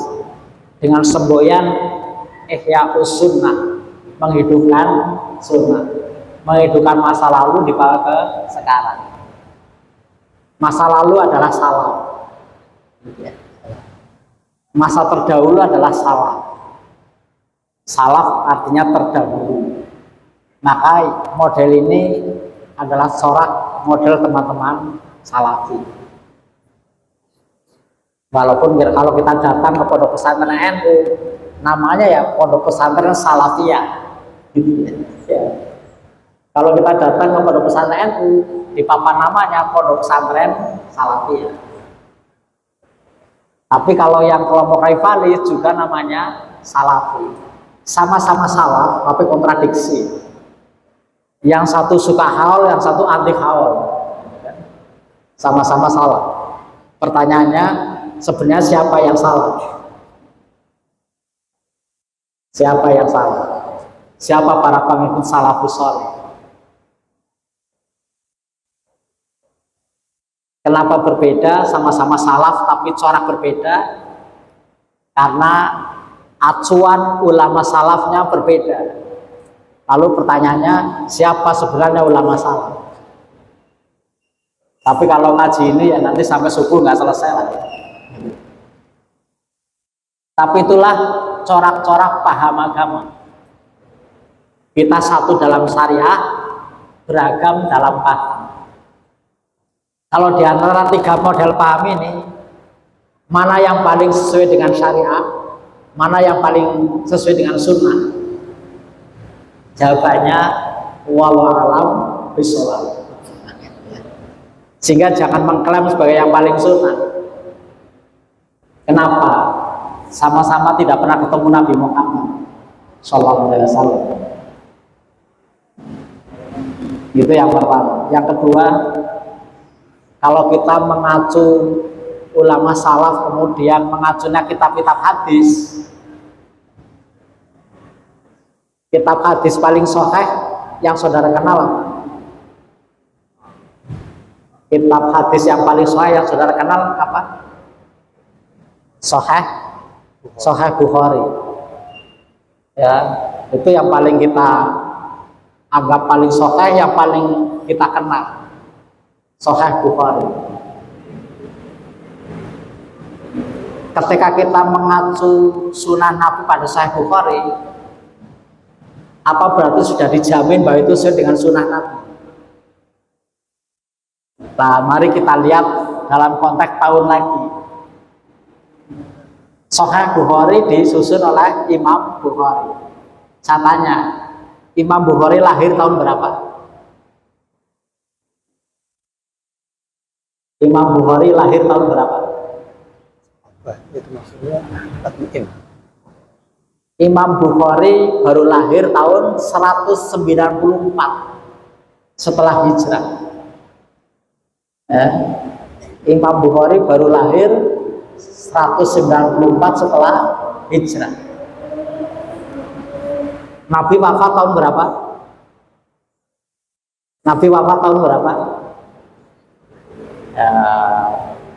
dengan semboyan Ihya'us Sunnah, menghidupkan sunnah, menghidupkan masa lalu dibawa ke sekarang. Masa lalu adalah salaf, masa terdahulu adalah salaf. Salaf artinya terdahulu. Maka model ini adalah corak model teman-teman salafi. Walaupun kalau kita datang ke pondok pesantren NU, namanya ya pondok pesantren Salafiyah. Ya. Kalau kita datang ke pondok pesantren NU, di papan namanya pondok pesantren Salafiyah. Tapi kalau yang kelompok rivalis juga namanya Salafi. Sama-sama salaf, tapi kontradiksi. Yang satu suka haul, yang satu anti haul. Sama-sama salaf. Pertanyaannya, sebenarnya siapa yang salah? Siapa yang salah? Siapa para pengikut salafus saleh? Kenapa berbeda? Sama-sama salaf tapi corak berbeda. Karena acuan ulama salafnya berbeda. Lalu pertanyaannya, siapa sebenarnya ulama salaf? Tapi kalau ngaji ini ya nanti sampai subuh nggak selesai lagi. Tapi itulah corak-corak paham agama. Kita satu dalam syariah, beragam dalam paham. Kalau di antara tiga model paham ini, mana yang paling sesuai dengan syariah, mana yang paling sesuai dengan sunnah? Jawabannya wallahu a'lam bishawab. Sehingga jangan mengklaim sebagai yang paling sunnah. Kenapa? Sama-sama tidak pernah ketemu Nabi Muhammad Sallallahu Alaihi Wasallam. Itu yang pertama. Yang kedua, kalau kita mengacu ulama salaf kemudian mengacunya kitab-kitab hadis, kitab hadis paling sahih yang saudara kenal apa? Kitab hadis yang paling sahih yang saudara kenal apa? Sahih Bukhari. Ya, itu yang paling kita anggap paling sahih, yang paling kita kenal. Sahih Bukhari. Ketika kita mengacu sunnah Nabi pada Sahih Bukhari, apa berarti sudah dijamin bahwa itu sesuai dengan sunnah Nabi? Nah, mari kita lihat dalam konteks tahun lagi. Sahih Bukhari disusun oleh Imam Bukhari. Saya tanya, Imam Bukhari lahir tahun berapa? Imam Bukhari lahir tahun berapa? Apa itu maksudnya? Tatmiin. Imam Bukhari baru lahir tahun 194 setelah hijrah. Imam Bukhari baru lahir 194 setelah hijrah. Nabi wafat tahun berapa? Nabi wafat tahun berapa?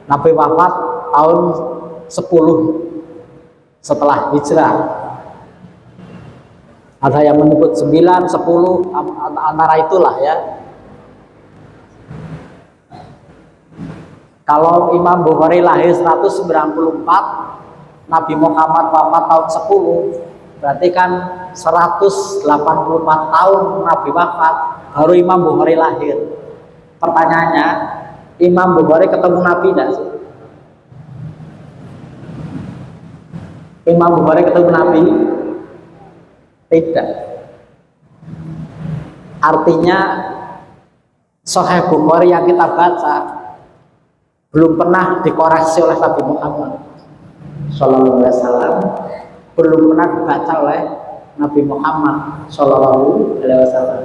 Nabi wafat tahun 10 setelah hijrah. Ada yang menyebut 9, 10, antara itulah ya. Kalau Imam Bukhari lahir 194, Nabi Muhammad wafat tahun 10, berarti kan 184 tahun Nabi wafat, baru Imam Bukhari lahir. Pertanyaannya, Imam Bukhari ketemu Nabi tidak sih? Imam Bukhari ketemu Nabi? Tidak. Artinya Sahih Bukhari yang kita baca belum pernah dikoreksi oleh Nabi Muhammad Sallallahu Alaihi Wasallam, belum pernah dibaca oleh Nabi Muhammad Sallallahu Alaihi Wasallam.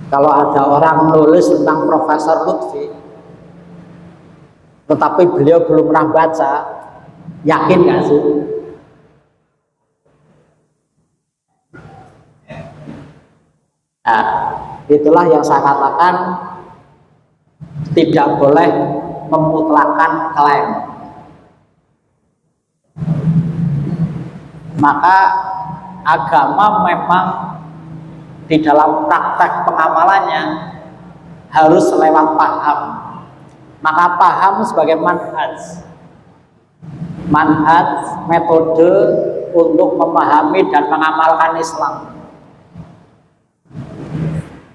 Kalau ada orang menulis tentang Profesor Lutfi, tetapi beliau belum pernah baca, yakin nggak sih? Nah, itulah yang saya katakan tidak boleh memutlakan klaim. Maka agama memang di dalam praktek pengamalannya harus lewat paham. Maka paham sebagai manhaj, metode untuk memahami dan mengamalkan Islam.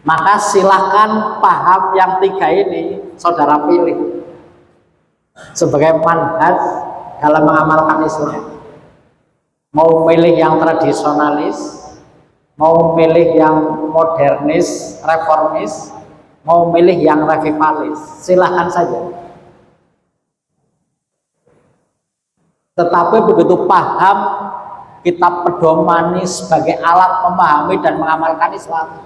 Maka silakan paham yang 3 ini saudara pilih sebagai manhaj dalam mengamalkan Islam. Mau milih yang tradisionalis, mau milih yang modernis, reformis, mau milih yang revivalis, silahkan saja. Tetapi begitu paham kitab pedomani sebagai alat memahami dan mengamalkan Islam,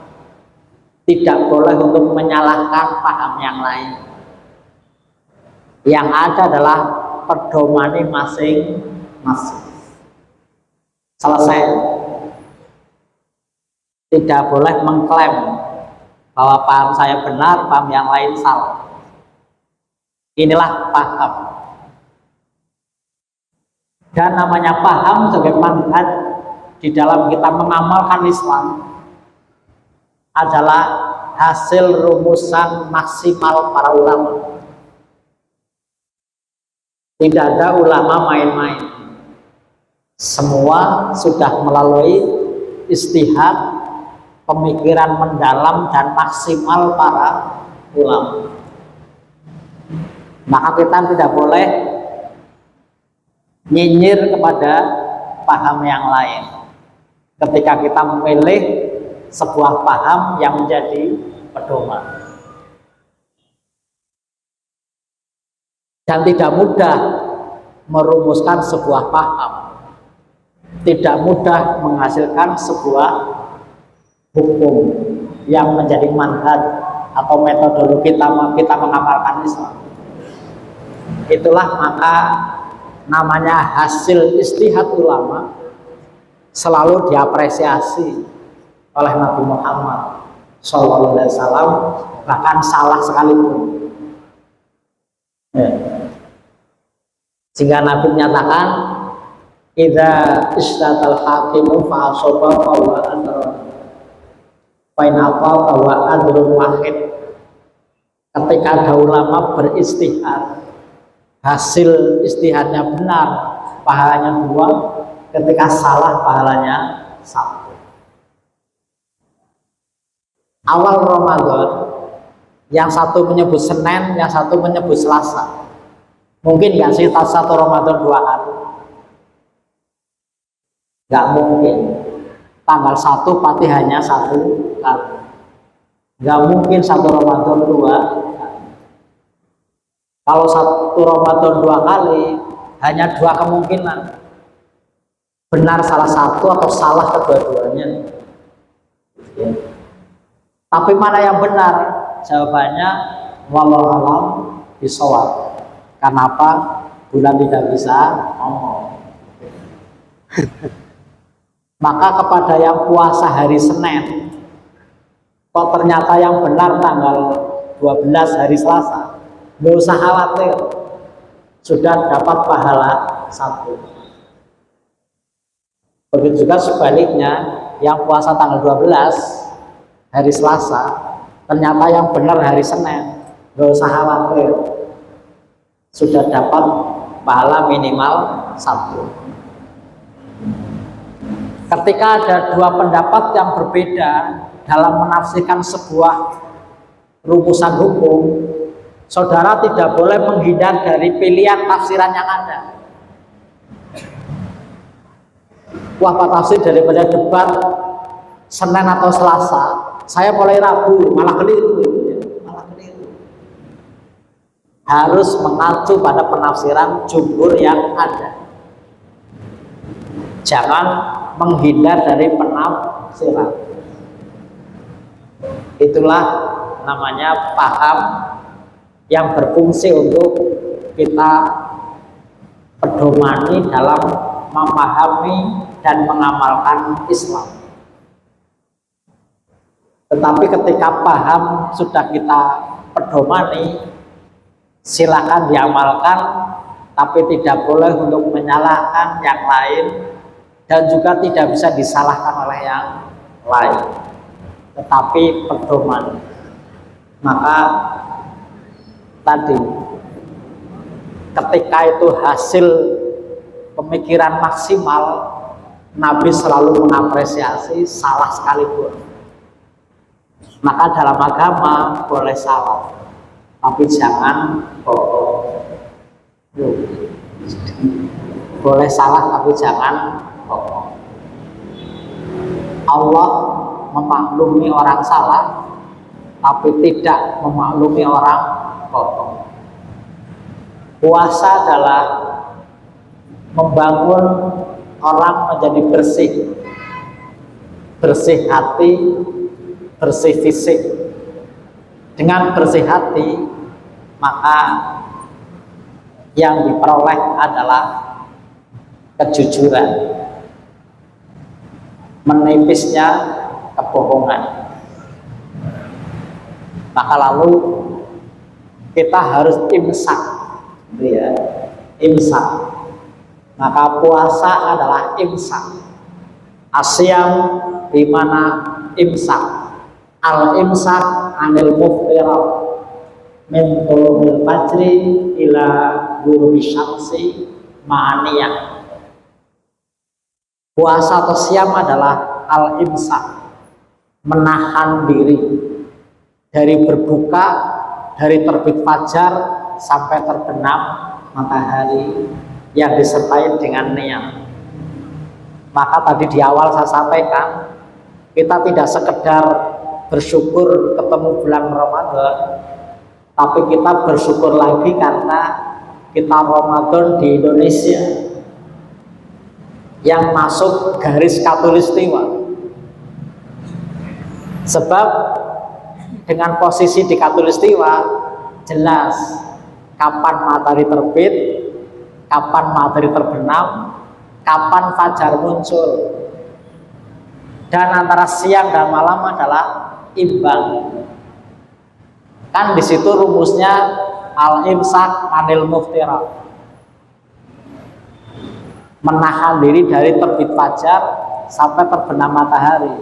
tidak boleh untuk menyalahkan paham yang lain. Yang ada adalah pedomani masing-masing. Selesai. Tidak boleh mengklaim bahwa paham saya benar, paham yang lain salah. Inilah paham. Dan namanya paham sebagai manhaj di dalam kita mengamalkan Islam adalah hasil rumusan maksimal para ulama. Tidak ada ulama main-main. Semua sudah melalui istihad, pemikiran mendalam dan maksimal para ulama. Maka kita tidak boleh nyinyir kepada paham yang lain ketika kita memilih sebuah paham yang menjadi pedoman. Dan tidak mudah merumuskan sebuah paham, tidak mudah menghasilkan sebuah hukum yang menjadi manhaj atau metodologi kita mengamalkan Islam. Itulah maka namanya hasil istihad ulama selalu diapresiasi oleh Nabi Muhammad Sallallahu Alaihi Wasallam, bahkan salah sekalipun. Sehingga Nabi menyatakan, "Idza istatal hakimu fa asaba wa adra, fa in aqa wa adrun wahid." Ketika ada ulama beristihad, hasil istihadnya benar, pahalanya 2, ketika salah pahalanya 1. Awal Ramadan, yang satu menyebut Senin, yang satu menyebut Selasa. Mungkin nggak sih satu Ramadan 2 hari? Nggak mungkin. Tanggal 1 Fatihahnya 1 kali. Nggak mungkin satu Ramadan dua. Kalau satu Ramadan dua kali, hanya dua kemungkinan. Benar salah satu atau salah kedua-duanya. Ya. Tapi mana yang benar? Jawabannya wallahu alam bishawab. Kenapa bulan tidak bisa ngomong? Maka kepada yang puasa hari Senin, kok ternyata yang benar tanggal 12 hari Selasa, nggak usah khawatir, sudah dapat pahala satu. Begitu juga sebaliknya, yang puasa tanggal 12 hari Selasa, ternyata yang benar hari Senin, nggak usah khawatir, sudah dapat pahala minimal satu. Ketika ada dua pendapat yang berbeda dalam menafsirkan sebuah rumusan hukum, saudara tidak boleh menghindar dari pilihan tafsiran yang ada. Wah, Pak tafsir daripada debat Senin atau Selasa, saya mulai Rabu, malah keliru. Harus mengacu pada penafsiran jumhur yang ada. Jangan menghindar dari penafsiran. Itulah namanya paham yang berfungsi untuk kita pedomani dalam memahami dan mengamalkan Islam. Tetapi ketika paham sudah kita pedomani, silakan diamalkan, tapi tidak boleh untuk menyalahkan yang lain dan juga tidak bisa disalahkan oleh yang lain, tetapi pedoman. Maka tadi ketika itu hasil pemikiran maksimal, Nabi selalu mengapresiasi salah sekalipun. Maka dalam agama boleh salah, tapi jangan bohong. Boleh salah tapi jangan bohong. Allah memaklumi orang salah, tapi tidak memaklumi orang bohong. Puasa adalah membangun orang menjadi bersih, bersih hati, bersih fisik. Dengan bersih hati, maka yang diperoleh adalah kejujuran, menipisnya kebohongan. Maka lalu kita harus imsak, ya, imsak. Maka puasa adalah imsak. Asyam di mana imsak. Al-imsak anil muftirat min tulumil fajri ila ghurubi syamsi ma'aniyah. Puasa atau siam adalah al-imsak, menahan diri dari berbuka, dari terbit fajar sampai terbenam matahari yang disertai dengan niat. Maka tadi di awal saya sampaikan, kita tidak sekedar bersyukur ketemu bulan Ramadan, tapi kita bersyukur lagi karena kita Ramadan di Indonesia yang masuk garis khatulistiwa. Sebab dengan posisi di khatulistiwa jelas kapan matahari terbit, kapan matahari terbenam, kapan fajar muncul. Dan antara siang dan malam adalah imbang. Kan di situ rumusnya al-imsak anil muftirat, menahan diri dari terbit fajar sampai terbenam matahari.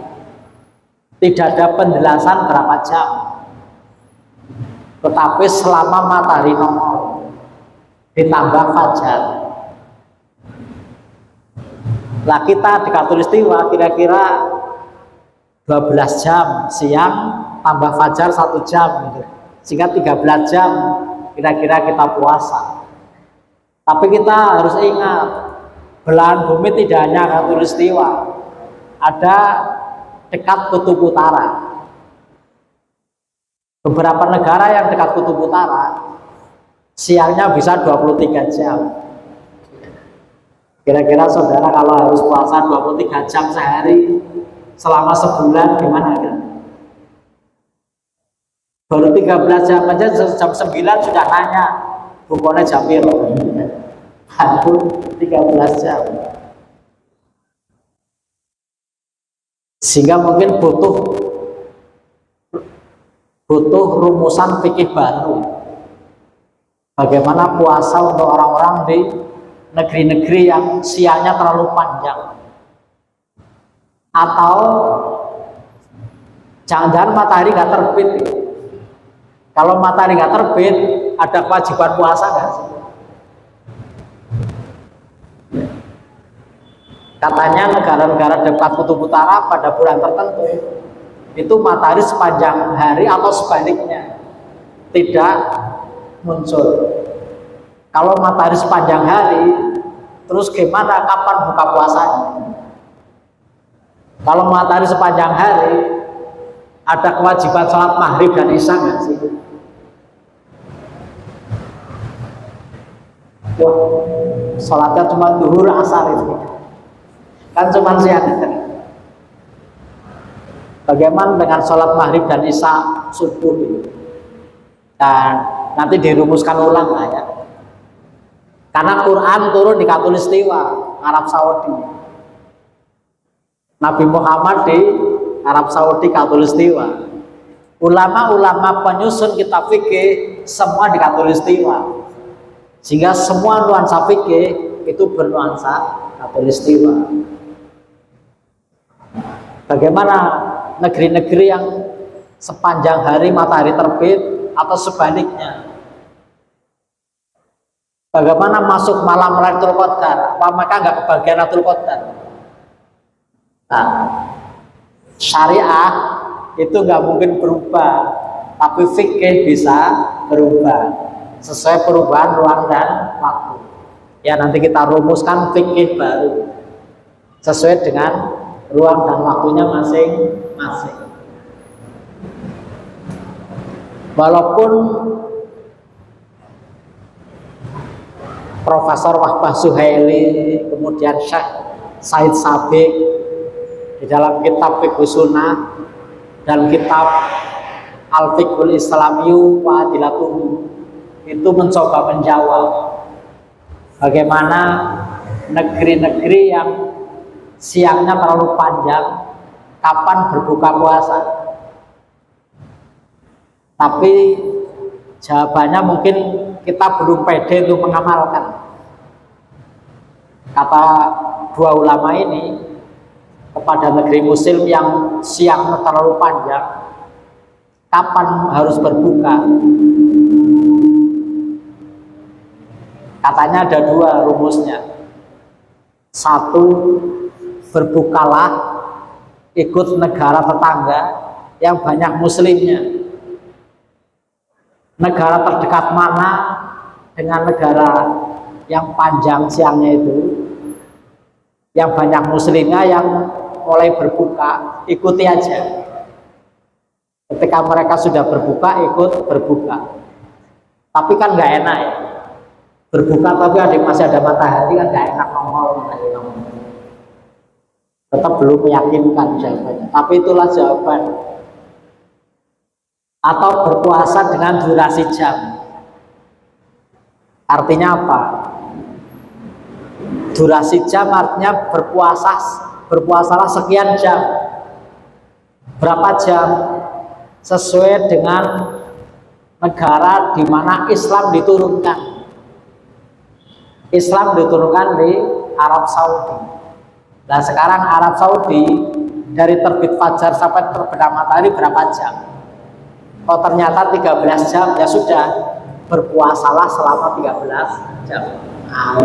Tidak ada penjelasan berapa jam, tetapi selama matahari nongol ditambah fajar. Nah, kita di khatulistiwa kira-kira 12 jam siang tambah fajar 1 jam gitu. Sehingga 13 jam kira-kira kita puasa. Tapi kita harus ingat, belahan bumi tidak hanya khatulistiwa, ada dekat kutub utara. Beberapa negara yang dekat kutub utara siangnya bisa 23 jam. Kira-kira saudara kalau harus puasa 23 jam sehari selama sebulan gimana kan? Baru 13 jam aja jam 9 sudah nanya bukunya jam berapa? Baru 13 jam. Sehingga mungkin butuh rumusan fikih baru. Bagaimana puasa untuk orang-orang di negeri-negeri yang siangnya terlalu panjang. Atau jangan-jangan matahari nggak terbit. Kalau matahari nggak terbit, ada kewajiban puasa nggak sih? Katanya negara-negara dekat kutub utara pada bulan tertentu itu matahari sepanjang hari atau sebaliknya tidak muncul. Kalau matahari sepanjang hari, terus gimana kapan buka puasanya? Kalau matahari sepanjang hari, ada kewajiban sholat maghrib dan isya nggak sih? Wah, sholatnya cuma duhur asar itu, kan cuma siang. Bagaimana dengan sholat maghrib dan isya subuh itu? Dan nanti dirumuskan ulang lah ya. Karena Quran turun di Khatulistiwa, Arab Saudi. Nabi Muhammad di Arab Saudi, Khatulistiwa. Ulama-ulama penyusun kitab fikih semua di Khatulistiwa. Sehingga semua nuansa fikih itu bernuansa Khatulistiwa. Bagaimana negeri-negeri yang sepanjang hari matahari terbit atau sebaliknya? Bagaimana masuk malam Lailatul Qadar? Apa mereka nggak kebagian Lailatul Qadar? Nah, syariah itu nggak mungkin berubah, tapi fikih bisa berubah sesuai perubahan ruang dan waktu. Ya nanti kita rumuskan fikih baru sesuai dengan ruang dan waktunya masing-masing. Walaupun Profesor Wahbah Suhaili, kemudian Syekh Said Sabiq di dalam kitab Fiqh Sunnah dan kitab Al-Fiqhul Islamiyu wa Adilatuhu itu mencoba menjawab bagaimana negeri-negeri yang siangnya terlalu panjang kapan berbuka puasa. Tapi jawabannya mungkin kita belum pede untuk mengamalkan. Kata dua ulama ini kepada negeri muslim yang siangnya terlalu panjang, kapan harus berbuka? Katanya ada dua rumusnya. Satu, berbukalah ikut negara tetangga yang banyak muslimnya. Negara terdekat mana dengan negara yang panjang siangnya itu, yang banyak muslimnya, yang mulai berbuka, ikuti aja. Ketika mereka sudah berbuka, ikut berbuka. Tapi kan nggak enak ya, berbuka tapi masih ada matahari kan nggak enak nongol. Tetap belum meyakinkan jawabannya, tapi itulah jawaban. Atau berpuasa dengan durasi jam. Artinya apa? Durasi jam artinya berpuasalah sekian jam. Berapa jam? Sesuai dengan negara di mana Islam diturunkan. Islam diturunkan di Arab Saudi. Nah sekarang Arab Saudi dari terbit fajar sampai terbenam matahari berapa jam? Oh ternyata 13 jam, ya sudah, berpuasalah selama 13 jam. Nah,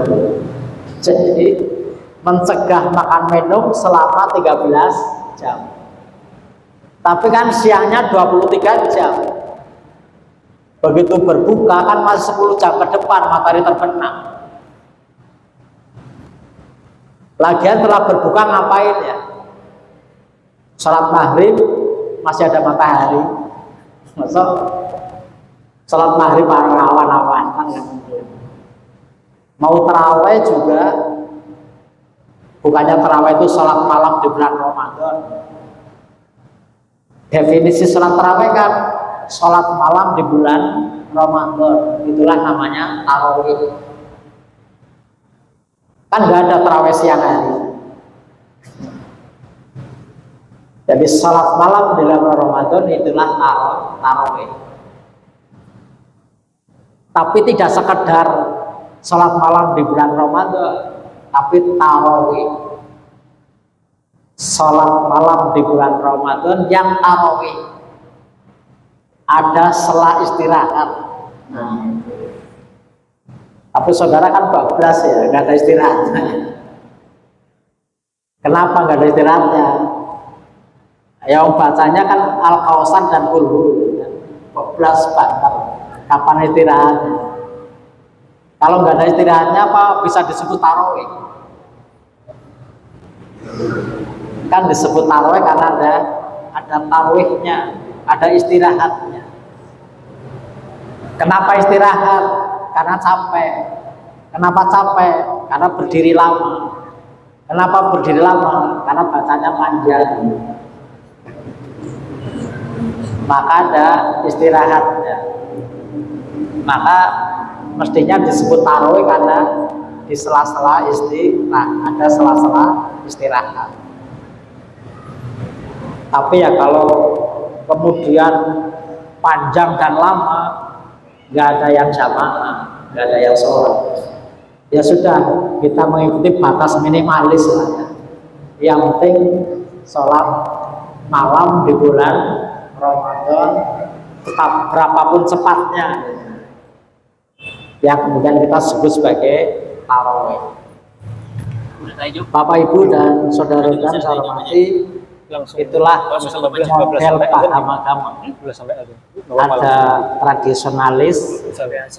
jadi mencegah makan minum selama 13 jam. Tapi kan siangnya 23 jam. Begitu berbuka kan masih 10 jam ke depan matahari terbenam. Lagian telah berbuka ngapain ya? Sholat maghrib masih ada matahari. Masa sholat maghrib awan-awan kan nggak mungkin. Mau taraweh juga, bukannya taraweh itu sholat malam di bulan Ramadan. Definisi sholat taraweh kan sholat malam di bulan Ramadan, itulah namanya tarawih. Kan nggak ada taraweh siang hari. Jadi sholat malam di bulan Ramadan itulah tarawih. Tapi tidak sekedar sholat malam di bulan Ramadan, tapi tarawih. Sholat malam di bulan Ramadan yang tarawih. Ada setelah istirahat. Tapi saudara kan bablas ya, nggak ada istirahatnya. Kenapa nggak ada istirahatnya? Yang bacanya kan Al-Kausar dan Kulhu, bablas banget. Kapan istirahatnya? Kalau nggak ada istirahatnya apa bisa disebut tarawih? Kan disebut tarawih karena ada tarawihnya, ada istirahatnya. Kenapa istirahat? Karena capek. Kenapa capek? Karena berdiri lama. Kenapa berdiri lama? Karena bacanya panjang. Maka ada istirahatnya. Maka mestinya disebut tarawih karena di sela-sela ada sela-sela istirahat. Tapi ya kalau kemudian panjang dan lama, nggak ada yang jamaah, nggak ada yang sholat, ya sudah kita mengikuti batas minimalis lah ya. Yang penting sholat malam di bulan Ramadan tetap berapapun cepatnya, ya kemudian kita sebut sebagai tarawih. Bapak Ibu dan saudara dan saya hormati, itulah model paham agama. Ada tradisionalis,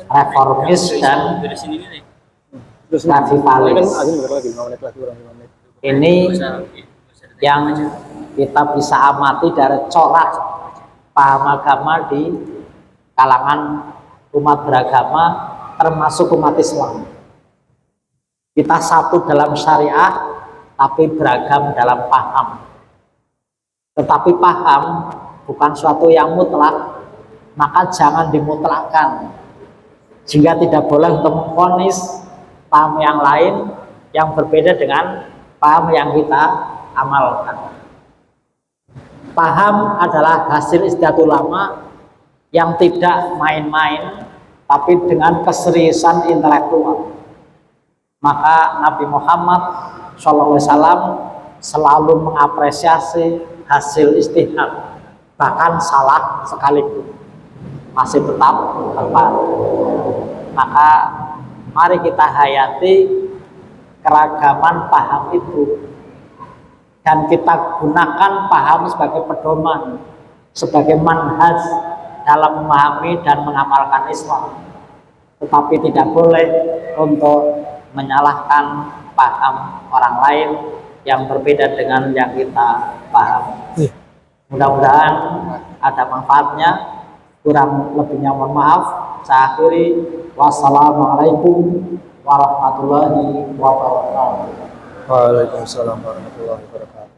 reformis, dan radivalis. Ini yang kita bisa amati dari corak paham agama di kalangan umat beragama, termasuk umat Islam. Kita satu dalam syariah, tapi beragam dalam paham. Tetapi paham bukan suatu yang mutlak, maka jangan dimutlakkan, sehingga tidak boleh untuk memvonis paham yang lain yang berbeda dengan paham yang kita amalkan. Paham adalah hasil ijtihad ulama yang tidak main-main, tapi dengan keseriusan intelektual. Maka Nabi Muhammad SAW selalu mengapresiasi hasil ijtihad, bahkan salah sekalipun masih tetap tepat. Maka mari kita hayati keragaman paham itu, dan kita gunakan paham sebagai pedoman, sebagai manhaj dalam memahami dan mengamalkan Islam. Tetapi tidak boleh untuk menyalahkan paham orang lain yang berbeda dengan yang kita paham. Mudah-mudahan ada manfaatnya. Kurang lebihnya mohon maaf. Saya akhiri. Wassalamualaikum warahmatullahi wabarakatuh. Waalaikumsalam warahmatullahi wabarakatuh.